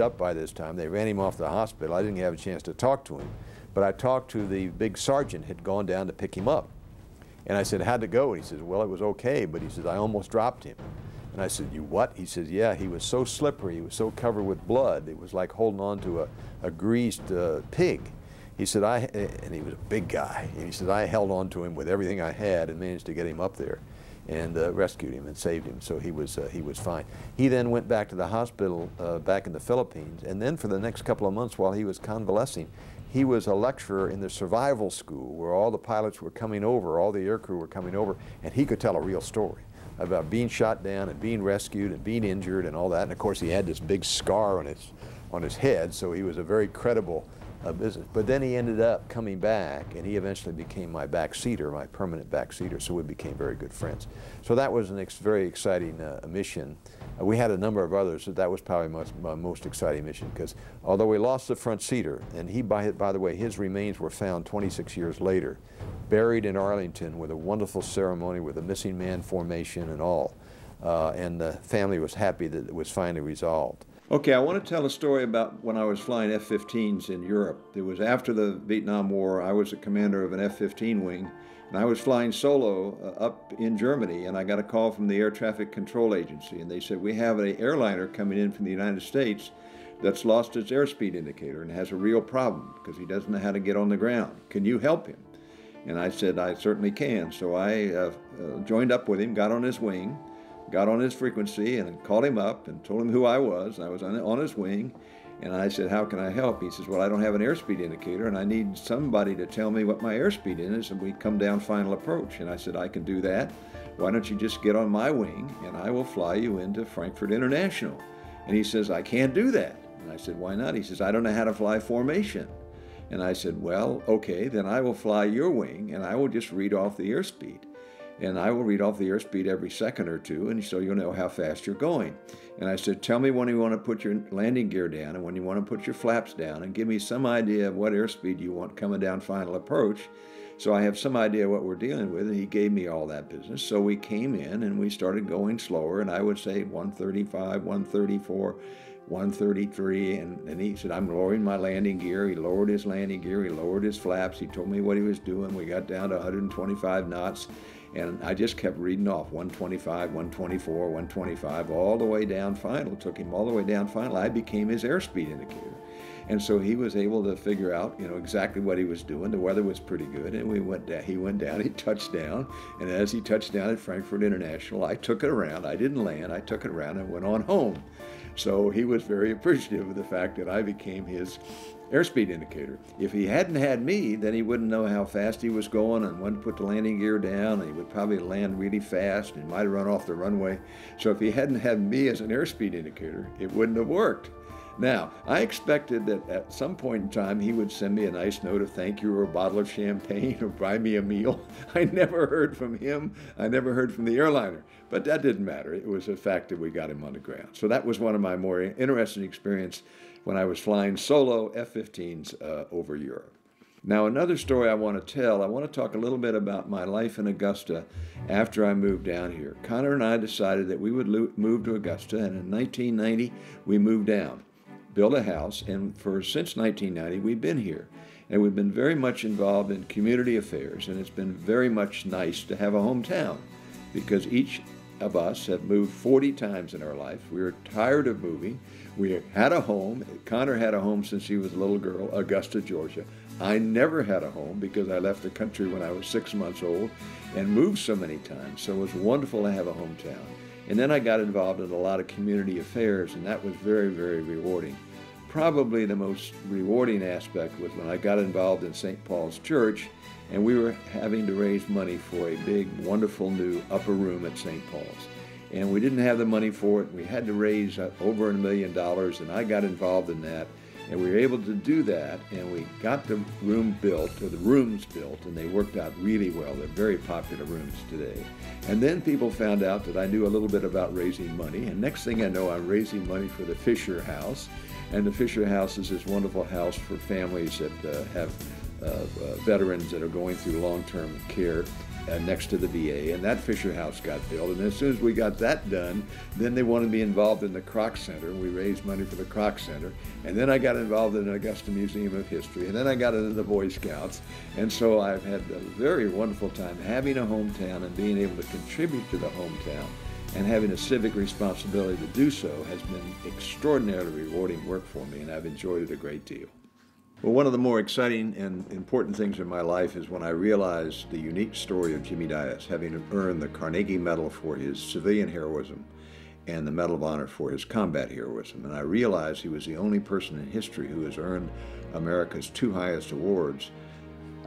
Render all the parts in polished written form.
messed up by this time. They ran him off to the hospital. I didn't have a chance to talk to him. But I talked to the big sergeant had gone down to pick him up. And I said, how'd it go? And he says, well, it was okay, but he says, I almost dropped him. And I said, you what? He says, yeah, he was so slippery, he was so covered with blood, it was like holding on to a greased pig. He said, and he was a big guy, and he said, I held on to him with everything I had and managed to get him up there and rescued him and saved him, so he was fine. He then went back to the hospital back in the Philippines, and then for the next couple of months while he was convalescing, he was a lecturer in the survival school where all the pilots were coming over, all the aircrew were coming over, and he could tell a real story about being shot down and being rescued and being injured and all that. And of course he had this big scar on his head, so he was a very credible business. But then he ended up coming back, and he eventually became my backseater, my permanent backseater, so we became very good friends. So that was a very exciting mission. We had a number of others, but that was probably my most exciting mission, because although we lost the front seater, and he, by the way, his remains were found 26 years later, buried in Arlington with a wonderful ceremony with a missing man formation and all, and the family was happy that it was finally resolved. Okay, I want to tell a story about when I was flying F-15s in Europe. It was after the Vietnam War. I was a commander of an F-15 wing, and I was flying solo up in Germany, and I got a call from the Air Traffic Control Agency, and they said, we have an airliner coming in from the United States that's lost its airspeed indicator and has a real problem because he doesn't know how to get on the ground. Can you help him? And I said, I certainly can. So I joined up with him, got on his wing, got on his frequency, and called him up and told him who I was. I was on his wing, and I said, how can I help? He says, well, I don't have an airspeed indicator, and I need somebody to tell me what my airspeed is, and we come down final approach. And I said, I can do that. Why don't you just get on my wing, and I will fly you into Frankfurt International. And he says, I can't do that. And I said, why not? He says, I don't know how to fly formation. And I said, well, okay, then I will fly your wing, and I will just read off the airspeed. And I will read off the airspeed every second or two, and so you'll know how fast you're going. And I said, tell me when you want to put your landing gear down and when you want to put your flaps down, and give me some idea of what airspeed you want coming down final approach, so I have some idea what we're dealing with. And he gave me all that business. So we came in and we started going slower, and I would say 135, 134, 133, and he said, I'm lowering my landing gear. He lowered his landing gear, he lowered his flaps, he told me what he was doing. We got down to 125 knots. And I just kept reading off 125, 124, 125, all the way down final. Took him all the way down final. I became his airspeed indicator. And so he was able to figure out, exactly what he was doing. The weather was pretty good, and we went down. He went down, he touched down, and as he touched down at Frankfurt International, I took it around. I didn't land, I took it around and went on home. So he was very appreciative of the fact that I became his airspeed indicator. If he hadn't had me, then he wouldn't know how fast he was going and when to put the landing gear down, and he would probably land really fast and might have run off the runway. So if he hadn't had me as an airspeed indicator, it wouldn't have worked. Now, I expected that at some point in time he would send me a nice note of thank you or a bottle of champagne or buy me a meal. I never heard from him. I never heard from the airliner. But that didn't matter. It was a fact that we got him on the ground. So that was one of my more interesting experiences when I was flying solo F-15s over Europe. Now, another story I want to tell, I want to talk a little bit about my life in Augusta after I moved down here. Connor and I decided that we would move to Augusta, and in 1990, we moved down, built a house, and since 1990, we've been here. And we've been very much involved in community affairs, and it's been very much nice to have a hometown, because each of us have moved 40 times in our life. We were tired of moving. We had a home. Connor had a home since he was a little girl, Augusta, Georgia. I never had a home because I left the country when I was 6 months old and moved so many times. So it was wonderful to have a hometown. And then I got involved in a lot of community affairs, and that was very, very rewarding. Probably the most rewarding aspect was when I got involved in St. Paul's Church, and we were having to raise money for a big, wonderful new upper room at St. Paul's. And we didn't have the money for it. We had to raise over $1 million, and I got involved in that. And we were able to do that, and we got the room built, or the rooms built, and they worked out really well. They're very popular rooms today. And then people found out that I knew a little bit about raising money, and next thing I know, I'm raising money for the Fisher House. And the Fisher House is this wonderful house for families that have veterans that are going through long-term care. next to the VA, and that Fisher House got built. And as soon as we got that done, then they wanted me involved in the Kroc Center. We raised money for the Kroc Center. And then I got involved in the Augusta Museum of History. And then I got into the Boy Scouts. And so I've had a very wonderful time having a hometown and being able to contribute to the hometown. And having a civic responsibility to do so has been extraordinarily rewarding work for me, and I've enjoyed it a great deal. Well, one of the more exciting and important things in my life is when I realized the unique story of Jimmy Dias, having earned the Carnegie Medal for his civilian heroism and the Medal of Honor for his combat heroism. And I realized he was the only person in history who has earned America's two highest awards.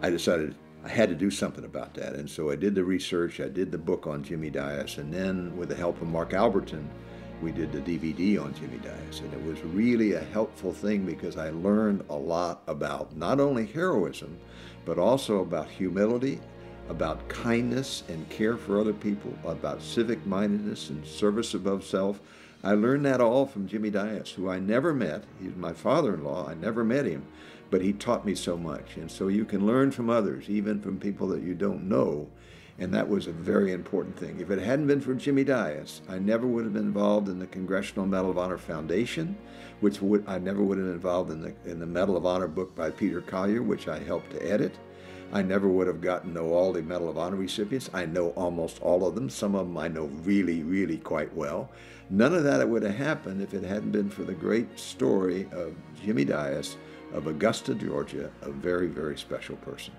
I decided I had to do something about that. And so I did the research, I did the book on Jimmy Dias, and then with the help of Mark Alberton, we did the DVD on Jimmy Dias. And it was really a helpful thing because I learned a lot about not only heroism, but also about humility, about kindness and care for other people, about civic mindedness and service above self. I learned that all from Jimmy Dias, who I never met. He's my father-in-law. I never met him, but he taught me so much. And so you can learn from others, even from people that you don't know. And that was a very important thing. If it hadn't been for Jimmy Dias, I never would have been involved in the Congressional Medal of Honor Foundation, I never would have been involved in the Medal of Honor book by Peter Collier, which I helped to edit. I never would have gotten to know all the Medal of Honor recipients. I know almost all of them. Some of them I know really, really quite well. None of that would have happened if it hadn't been for the great story of Jimmy Dias of Augusta, Georgia, a very, very special person.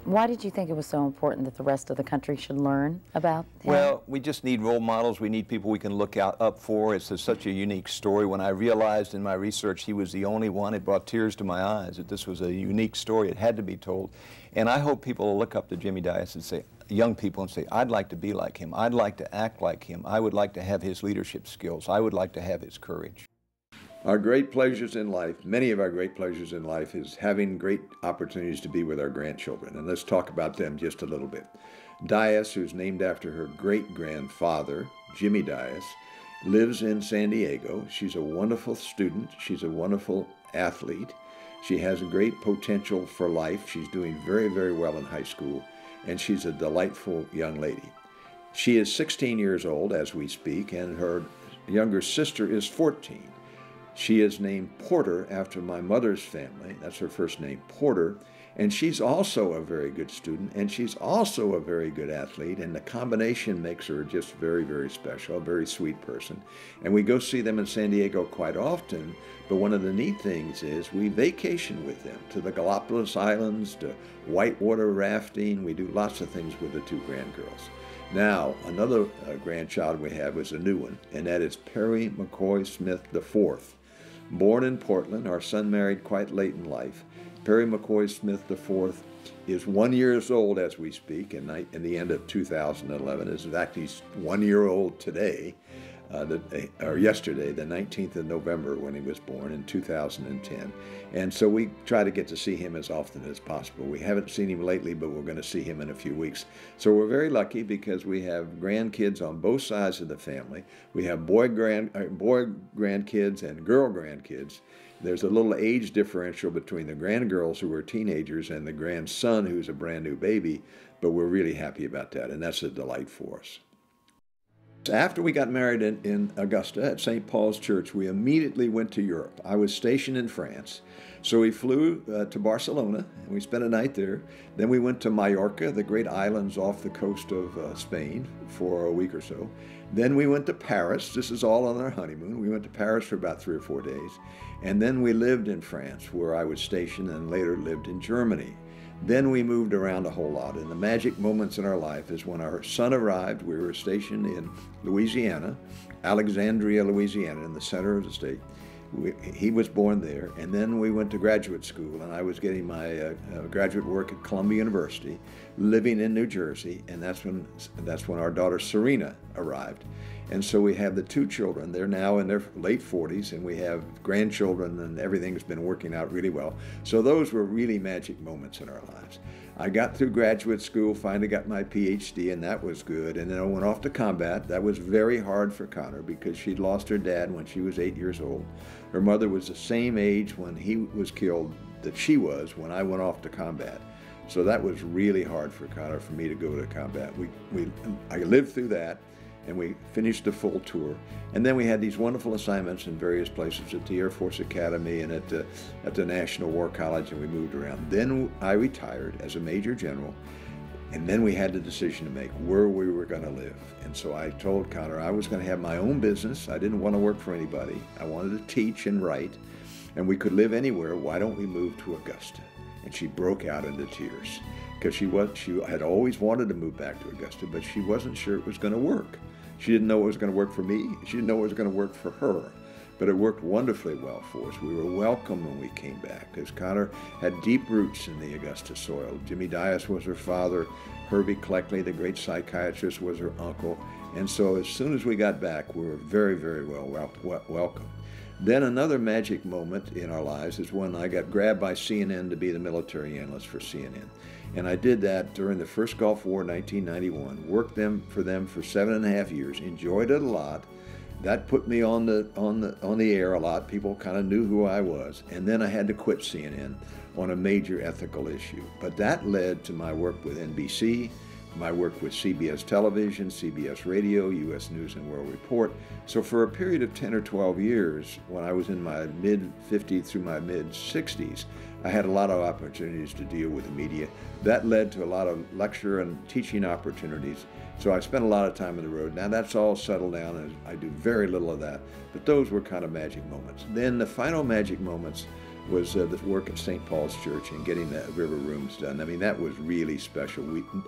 Why did you think it was so important that the rest of the country should learn about him? Well, we just need role models. We need people we can look up for. It's such a unique story. When I realized in my research he was the only one, it brought tears to my eyes that this was a unique story. It had to be told. And I hope people will look up to Jimmy Dias and say, young people, and say, I'd like to be like him. I'd like to act like him. I would like to have his leadership skills. I would like to have his courage. Our great pleasures in life, many of our great pleasures in life, is having great opportunities to be with our grandchildren. And let's talk about them just a little bit. Dias, who's named after her great-grandfather, Jimmy Dias, lives in San Diego. She's a wonderful student. She's a wonderful athlete. She has a great potential for life. She's doing very, very well in high school, and she's a delightful young lady. She is 16 years old as we speak, and her younger sister is 14. She is named Porter after my mother's family. That's her first name, Porter. And she's also a very good student, and she's also a very good athlete, and the combination makes her just very, very special, a very sweet person. And we go see them in San Diego quite often, but one of the neat things is we vacation with them to the Galapagos Islands, to whitewater rafting. We do lots of things with the two grandgirls. Now, another grandchild we have is a new one, and that is Perry McCoy Smith IV. Born in Portland, our son married quite late in life. Perry McCoy Smith IV is 1 year old as we speak, in the end of 2011. In fact, he's 1 year old today, or yesterday, the 19th of November, when he was born in 2010. And so we try to get to see him as often as possible. We haven't seen him lately, but we're going to see him in a few weeks. So we're very lucky because we have grandkids on both sides of the family. We have boy grandkids and girl grandkids. There's a little age differential between the grandgirls who are teenagers and the grandson who's a brand new baby, but we're really happy about that, and that's a delight for us. After we got married in Augusta at St. Paul's Church, we immediately went to Europe. I was stationed in France, so we flew to Barcelona, and we spent a night there. Then we went to Mallorca, the great islands off the coast of Spain, for a week or so. Then we went to Paris. This is all on our honeymoon. We went to Paris for about 3 or 4 days. And then we lived in France, where I was stationed, and later lived in Germany. Then we moved around a whole lot, and the magic moments in our life is when our son arrived. We were stationed in Louisiana, Alexandria, Louisiana, in the center of the state. He was born there, and then we went to graduate school, and I was getting my graduate work at Columbia University, living in New Jersey, and that's when our daughter Serena arrived. And so we have the two children. They're now in their late 40s, and we have grandchildren, and everything's been working out really well. So those were really magic moments in our lives. I got through graduate school, finally got my PhD, and that was good. And then I went off to combat. That was very hard for Connor because she'd lost her dad when she was 8 years old. Her mother was the same age when he was killed that she was when I went off to combat. So that was really hard for Connor, for me to go to combat. I lived through that, and we finished the full tour. And then we had these wonderful assignments in various places at the Air Force Academy and at the National War College, and we moved around. Then I retired as a Major General, and then we had the decision to make where we were going to live. And so I told Connor I was going to have my own business. I didn't want to work for anybody. I wanted to teach and write, and we could live anywhere. Why don't we move to Augusta? And she broke out into tears, because she had always wanted to move back to Augusta, but she wasn't sure it was going to work. She didn't know it was going to work for me. She didn't know it was going to work for her. But it worked wonderfully well for us. We were welcome when we came back, because Connor had deep roots in the Augusta soil. Jimmy Dias was her father. Herbie Cleckley, the great psychiatrist, was her uncle. And so as soon as we got back, we were very, very welcome. Then another magic moment in our lives is when I got grabbed by CNN to be the military analyst for CNN. And I did that during the first Gulf War, 1991, worked for them for 7.5 years, enjoyed it a lot. That put me on the air a lot. People kind of knew who I was. And then I had to quit CNN on a major ethical issue. But that led to my work with NBC, my work with CBS Television, CBS Radio, U.S. News and World Report. So for a period of 10 or 12 years, when I was in my mid-50s through my mid-60s, I had a lot of opportunities to deal with the media. That led to a lot of lecture and teaching opportunities. So I spent a lot of time on the road. Now that's all settled down, and I do very little of that. But those were kind of magic moments. Then the final magic moments was the work at St. Paul's Church and getting the river rooms done. I mean, that was really special.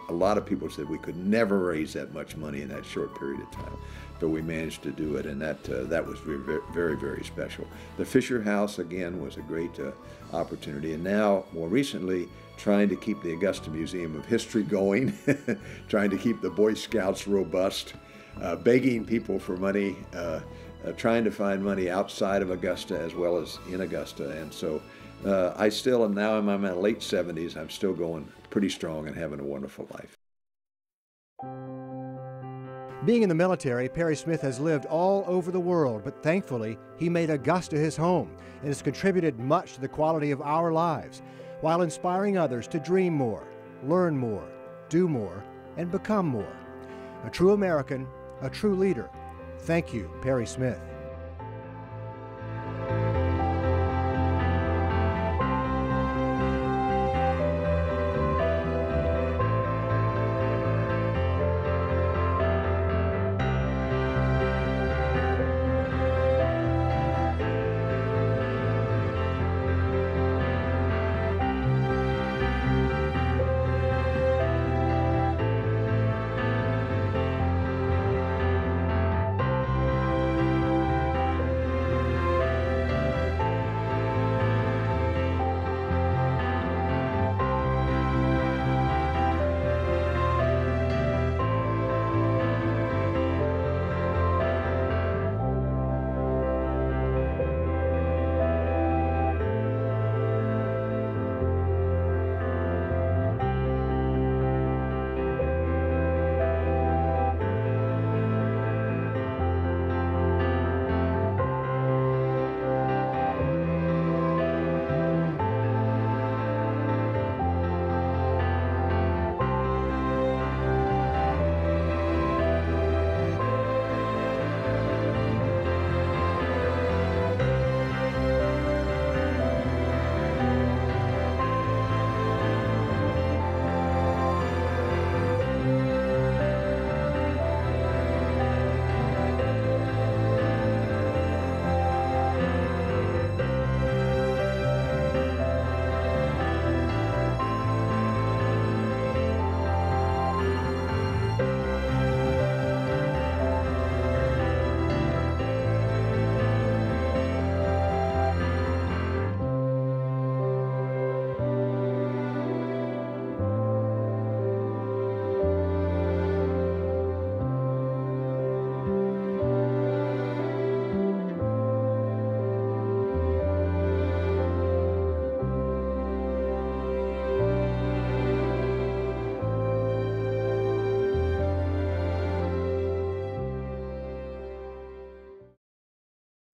A lot of people said we could never raise that much money in that short period of time, but we managed to do it, and that was very, very, very special. The Fisher House, again, was a great opportunity, and now, more recently, trying to keep the Augusta Museum of History going, trying to keep the Boy Scouts robust, begging people for money, trying to find money outside of Augusta as well as in Augusta. And so I still am, now in my late 70s, I'm still going pretty strong and having a wonderful life. Being in the military, Perry Smith has lived all over the world, but thankfully, he made Augusta his home and has contributed much to the quality of our lives, while inspiring others to dream more, learn more, do more, and become more. A true American, a true leader. Thank you, Perry Smith.